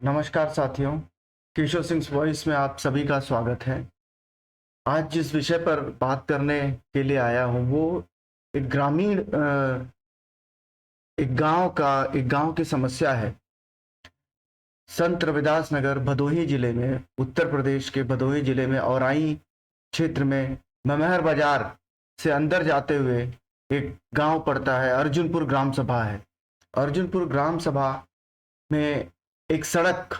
नमस्कार साथियों, किशोर सिंह वॉइस में आप सभी का स्वागत है। आज जिस विषय पर बात करने के लिए आया हूँ वो एक ग्रामीण एक गांव की समस्या है। संत रविदास नगर भदोही जिले में, उत्तर प्रदेश के भदोही जिले में औराई क्षेत्र में ममहर बाजार से अंदर जाते हुए एक गांव पड़ता है। अर्जुनपुर ग्राम सभा है। अर्जुनपुर ग्राम सभा में एक सड़क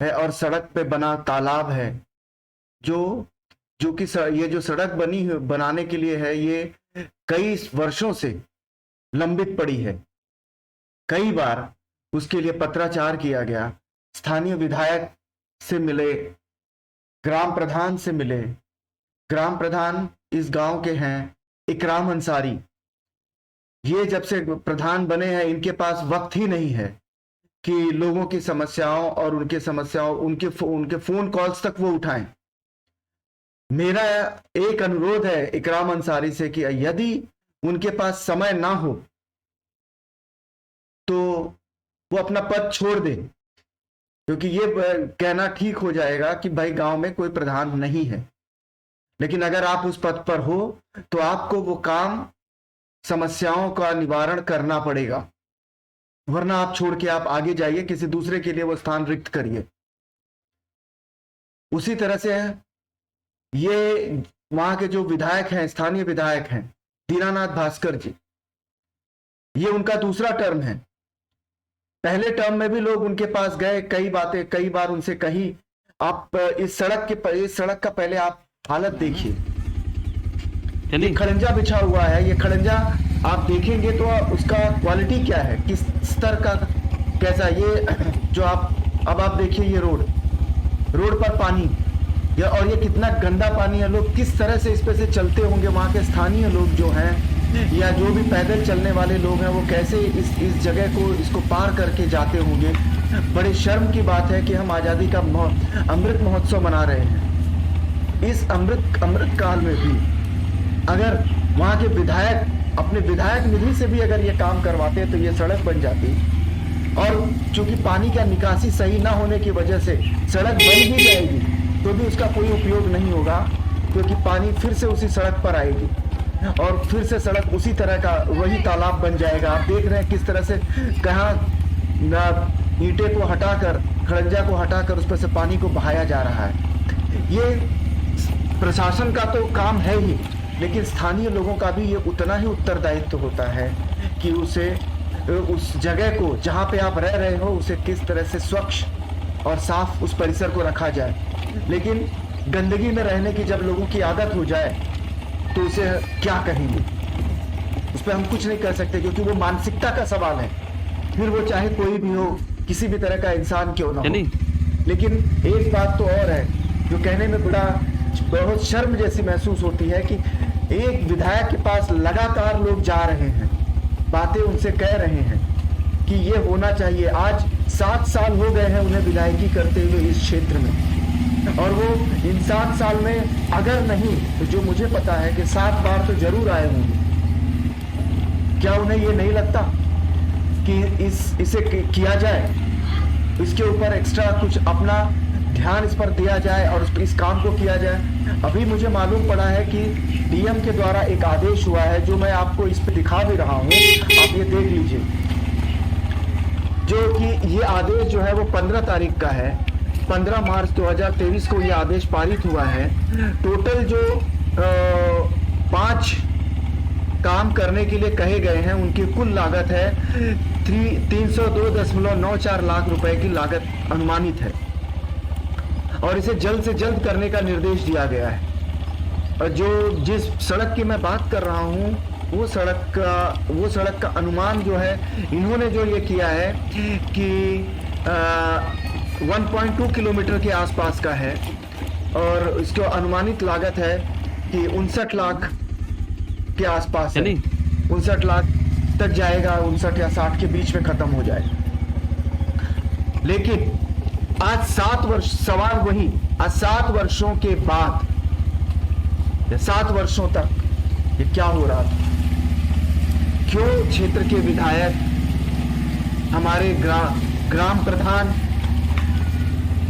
है और सड़क पे बना तालाब है जो जो कि ये जो सड़क बनाने के लिए है, ये कई वर्षों से लंबित पड़ी है। कई बार उसके लिए पत्राचार किया गया, स्थानीय विधायक से मिले, ग्राम प्रधान से मिले। ग्राम प्रधान इस गांव के हैं इकराम अंसारी। ये जब से प्रधान बने हैं इनके पास वक्त ही नहीं है कि लोगों की समस्याओं और उनके फोन कॉल्स तक वो उठाएं। मेरा एक अनुरोध है इकराम अंसारी से कि यदि उनके पास समय ना हो तो वो अपना पद छोड़ दें, क्योंकि ये कहना ठीक हो जाएगा कि भाई गांव में कोई प्रधान नहीं है। लेकिन अगर आप उस पद पर हो तो आपको वो काम, समस्याओं का निवारण करना पड़ेगा, वरना आप छोड़ के आप आगे जाइए, किसी दूसरे के लिए वो स्थान रिक्त करिए। उसी तरह से ये वहां के जो विधायक हैं, स्थानीय विधायक हैं दीनानाथ भास्कर जी, ये उनका दूसरा टर्म है। पहले टर्म में भी लोग उनके पास गए, कई बार उनसे कही। आप इस सड़क का पहले आप हालत देखिए। ये खड़ंजा बिछा हुआ है। ये खड़ंजा आप देखेंगे तो उसका क्वालिटी क्या है, किस स्तर का, कैसा ये जो अब आप देखिए, ये रोड पर पानी, और ये कितना गंदा पानी है। लोग किस तरह से इस पे से चलते होंगे, वहां के स्थानीय लोग जो हैं या जो भी पैदल चलने वाले लोग हैं, वो कैसे इस जगह को, इसको पार करके जाते होंगे। बड़े शर्म की बात है कि हम आजादी का अमृत महोत्सव मना रहे हैं। इस अमृत काल में भी अगर वहां के विधायक अपने विधायक निधि से भी अगर ये काम करवाते तो ये सड़क बन जाती। और चूंकि पानी का निकासी सही ना होने की वजह से सड़क बन भी जाएगी तो भी उसका कोई उपयोग नहीं होगा, क्योंकि पानी फिर से उसी सड़क पर आएगी और फिर से सड़क उसी तरह का वही तालाब बन जाएगा। आप देख रहे हैं किस तरह से कहाँ ईंटे को हटाकर, खड़ंजा को हटाकर उस पर से पानी को बहाया जा रहा है। ये प्रशासन का तो काम है ही, लेकिन स्थानीय लोगों का भी ये उतना ही उत्तरदायित्व होता है कि उस जगह को, जहाँ पे आप रह रहे हो, उसे किस तरह से स्वच्छ और साफ उस परिसर को रखा जाए। लेकिन गंदगी में रहने की जब लोगों की आदत हो जाए तो उसे क्या कहेंगे, उस पर हम कुछ नहीं कर सकते, क्योंकि वो मानसिकता का सवाल है। फिर वो चाहे कोई भी हो, किसी भी तरह का इंसान क्यों ना हो। लेकिन एक बात तो और है जो कहने में बहुत शर्म जैसी महसूस होती है कि एक विधायक के पास लगातार लोग जा रहे हैं, बातें उनसे कह रहे हैं कि ये होना चाहिए। आज 7 साल हो गए हैं उन्हें विधायकी करते हुए इस क्षेत्र में, और वो इन 7 साल में अगर नहीं तो जो मुझे पता है कि 7 बार तो जरूर आए होंगे। क्या उन्हें ये नहीं लगता कि इसे किया जाए, इसके ऊपर एक्स्ट्रा कुछ अपना ध्यान इस पर दिया जाए और इस काम को किया जाए। अभी मुझे मालूम पड़ा है कि डीएम के द्वारा एक आदेश हुआ है, जो मैं आपको इस पे दिखा भी रहा हूँ, आप ये देख लीजिए। जो कि ये आदेश जो है वो 15 तारीख का है, 15 मार्च 2023 को ये आदेश पारित हुआ है। टोटल जो 5 काम करने के लिए कहे गए हैं, उनकी कुल लागत है 302.94 लाख रुपए की लागत अनुमानित है, और इसे जल्द से जल्द करने का निर्देश दिया गया है। और जिस सड़क की मैं बात कर रहा हूँ, वो सड़क का अनुमान जो है, इन्होंने जो ये किया है कि 1.2 किलोमीटर के आसपास का है, और इसको अनुमानित लागत है कि 59 लाख के आसपास है। 59 लाख तक जाएगा, 59 या 60 के बीच में खत्म हो जाएगा। लेकिन आज 7 वर्ष, सवाल वही, आज 7 वर्षों के बाद, 7 वर्षों तक ये क्या हो रहा था? क्यों क्षेत्र के विधायक, हमारे ग्राम प्रधान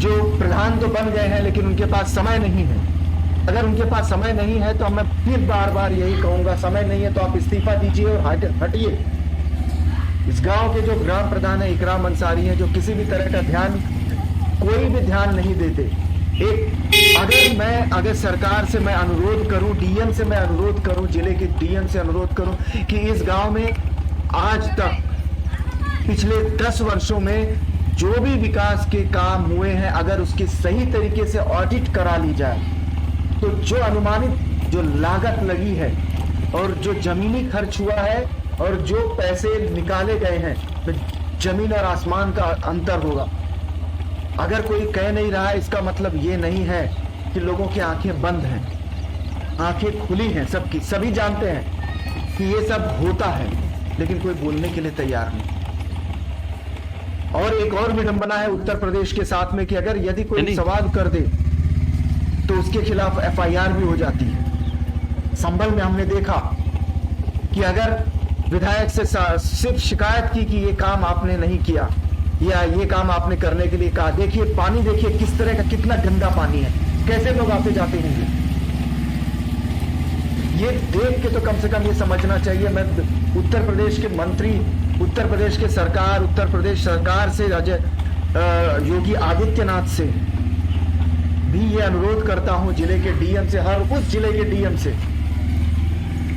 जो प्रधान तो बन गए हैं लेकिन उनके पास समय नहीं है। अगर उनके पास समय नहीं है तो मैं फिर बार बार यही कहूंगा, समय नहीं है तो आप इस्तीफा दीजिए और हटिए। इस गांव के जो ग्राम प्रधान है इकराम अंसारी हैं, जो किसी भी तरह का ध्यान, कोई भी ध्यान नहीं देते। अगर सरकार से मैं अनुरोध करूं, डीएम से मैं अनुरोध करूं, जिले के डीएम से अनुरोध करूं कि इस गांव में आज तक पिछले 10 वर्षों में जो भी विकास के काम हुए हैं, अगर उसकी सही तरीके से ऑडिट करा ली जाए तो जो अनुमानित जो लागत लगी है और जो जमीनी खर्च हुआ है और जो पैसे निकाले गए हैं, तो जमीन और आसमान का अंतर होगा। अगर कोई कह नहीं रहा है, इसका मतलब ये नहीं है कि लोगों की आंखें बंद हैं। आंखें खुली हैं सबकी, सभी जानते हैं कि ये सब होता है, लेकिन कोई बोलने के लिए तैयार नहीं। और एक और विडंबना है उत्तर प्रदेश के साथ में कि अगर यदि कोई सवाल कर दे तो उसके खिलाफ एफआईआर भी हो जाती है। संभल में हमने देखा कि अगर विधायक से सिर्फ शिकायत की कि ये काम आपने नहीं किया या ये काम आपने करने के लिए कहा, देखिए पानी, देखिए किस तरह का, कितना गंदा पानी है, कैसे लोग आते जाते होंगे। ये देख के तो कम से कम ये समझना चाहिए। मैं उत्तर प्रदेश के मंत्री, उत्तर प्रदेश के सरकार, उत्तर प्रदेश सरकार से योगी आदित्यनाथ से भी ये अनुरोध करता हूं, जिले के डीएम से, हर उस जिले के डीएम से,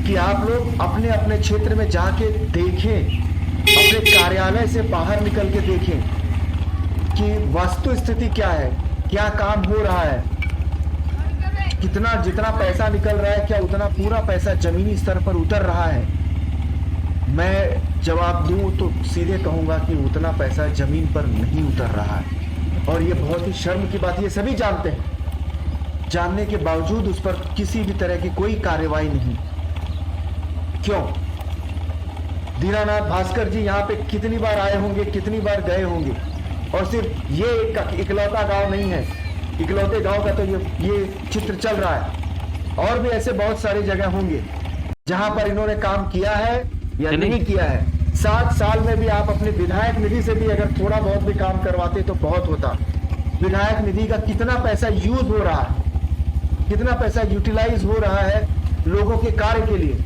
कि आप लोग अपने अपने क्षेत्र में जाके देखें, अपने कार्यालय से बाहर निकल के देखें कि वस्तु स्थिति क्या है, क्या काम हो रहा है, कितना, जितना पैसा निकल रहा है क्या उतना पूरा पैसा जमीनी स्तर पर उतर रहा है। मैं जवाब दूं तो सीधे कहूंगा कि उतना पैसा जमीन पर नहीं उतर रहा है, और ये बहुत ही शर्म की बात, ये सभी जानते हैं। जानने के बावजूद उस पर किसी भी तरह की कोई कार्रवाई नहीं। क्यों? दीनानाथ भास्कर जी यहाँ पे कितनी बार आए होंगे, कितनी बार गए होंगे, और सिर्फ ये एक इकलौता गांव नहीं है, इकलौते गांव का तो ये चित्र चल रहा है। और भी ऐसे बहुत सारी जगह होंगे जहां पर इन्होंने काम किया है या नहीं किया है। 7 साल में भी आप अपने विधायक निधि से भी अगर थोड़ा बहुत भी काम करवाते तो बहुत होता। विधायक निधि का कितना पैसा यूज हो रहा है, कितना पैसा यूटिलाइज हो रहा है लोगों के कार्य के लिए,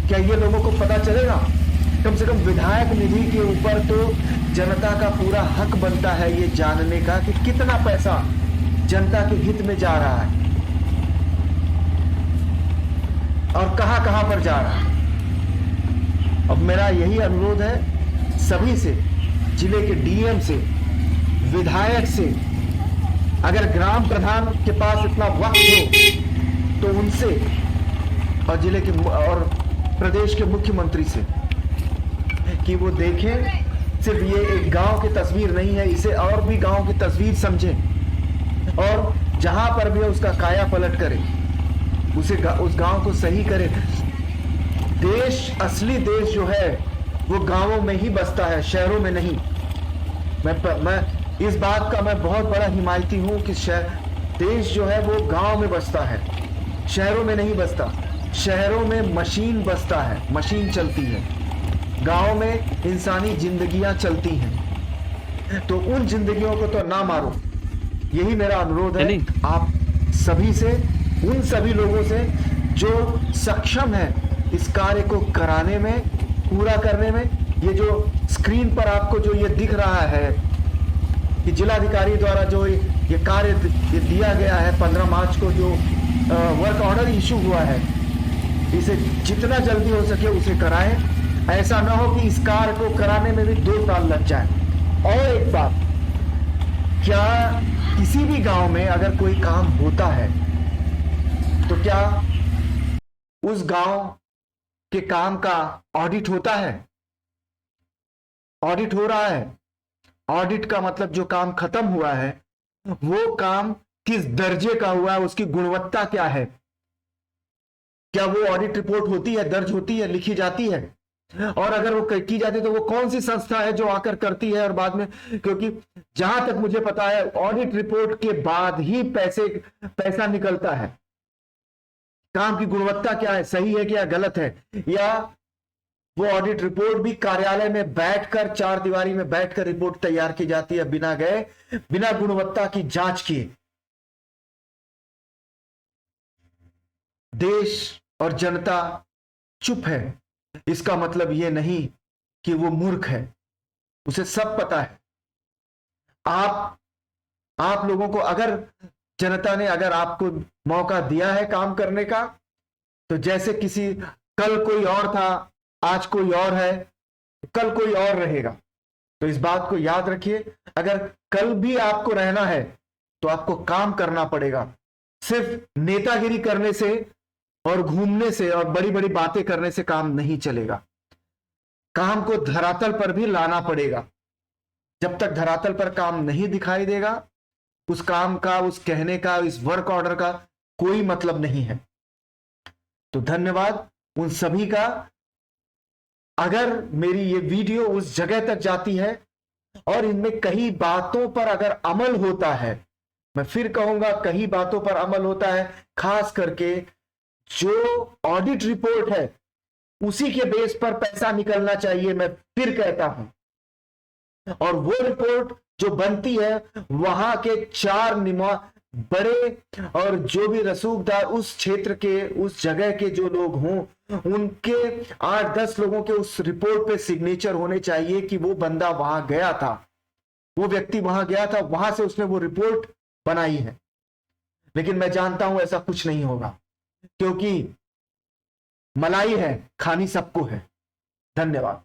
क्या ये लोगों को पता चलेगा? कम से कम विधायक निधि के ऊपर तो जनता का पूरा हक बनता है ये जानने का कि कितना पैसा जनता के हित में जा रहा है और कहां कहां पर जा रहा है। अब मेरा यही अनुरोध है सभी से, जिले के डीएम से, विधायक से, अगर ग्राम प्रधान के पास इतना वक्त हो तो उनसे, और जिले के और प्रदेश के मुख्यमंत्री से, कि वो देखें सिर्फ ये एक गांव की तस्वीर नहीं है, इसे और भी गांव की तस्वीर समझें और जहां पर भी उसका काया पलट करें, उस गांव को सही करें। देश, असली देश जो है वो गांवों में ही बसता है, शहरों में नहीं। मैं इस बात का मैं बहुत बड़ा हिमायती हूं कि देश जो है वो गांव में बसता है, शहरों में नहीं बसता। शहरों में मशीन बसता है, मशीन चलती है, गांव में इंसानी जिंदगियां चलती हैं। तो उन जिंदगियों को तो ना मारो, यही मेरा अनुरोध है आप सभी से, उन सभी लोगों से जो सक्षम है इस कार्य को कराने में, पूरा करने में। ये जो स्क्रीन पर आपको जो ये दिख रहा है कि जिलाधिकारी द्वारा जो ये कार्य दिया गया है 15 मार्च को, जो वर्क ऑर्डर इशू हुआ है, इसे जितना जल्दी हो सके उसे कराएं। ऐसा ना हो कि इस कार्य को कराने में भी 2 साल लग जाए। और एक बात, क्या किसी भी गांव में अगर कोई काम होता है तो क्या उस गांव के काम का ऑडिट होता है? ऑडिट हो रहा है। ऑडिट का मतलब जो काम खत्म हुआ है वो काम किस दर्जे का हुआ है, उसकी गुणवत्ता क्या है, क्या वो ऑडिट रिपोर्ट होती है, दर्ज होती है, लिखी जाती है? और अगर वो की जाती है तो वो कौन सी संस्था है जो आकर करती है? और बाद में, क्योंकि जहां तक मुझे पता है ऑडिट रिपोर्ट के बाद ही पैसा निकलता है। काम की गुणवत्ता क्या है, सही है क्या गलत है, या वो ऑडिट रिपोर्ट भी कार्यालय में बैठकर, चार दीवारी में बैठकर रिपोर्ट तैयार की जाती है, बिना गए, बिना गुणवत्ता की जांच किए। देश और जनता चुप है, इसका मतलब यह नहीं कि वो मूर्ख है, उसे सब पता है। आप लोगों को, अगर जनता ने अगर आपको मौका दिया है काम करने का, तो जैसे किसी, कल कोई और था, आज कोई और है, कल कोई और रहेगा। तो इस बात को याद रखिए, अगर कल भी आपको रहना है तो आपको काम करना पड़ेगा। सिर्फ नेतागिरी करने से और घूमने से और बड़ी बड़ी बातें करने से काम नहीं चलेगा। काम को धरातल पर भी लाना पड़ेगा। जब तक धरातल पर काम नहीं दिखाई देगा, उस काम का, उस कहने का, इस वर्क ऑर्डर का कोई मतलब नहीं है। तो धन्यवाद उन सभी का। अगर मेरी ये वीडियो उस जगह तक जाती है और इनमें कई बातों पर अगर अमल होता है, मैं फिर कहूंगा कई बातों पर अमल होता है, खास करके जो ऑडिट रिपोर्ट है उसी के बेस पर पैसा निकलना चाहिए, मैं फिर कहता हूं। और वो रिपोर्ट जो बनती है, वहां के चार बड़े और जो भी रसूखदार उस क्षेत्र के, उस जगह के जो लोग हों, उनके 8-10 लोगों के उस रिपोर्ट पे सिग्नेचर होने चाहिए कि वो बंदा वहां गया था, वो व्यक्ति वहां गया था, वहां से उसने वो रिपोर्ट बनाई है। लेकिन मैं जानता हूं ऐसा कुछ नहीं होगा, क्योंकि मलाई है, खानी सबको है। धन्यवाद।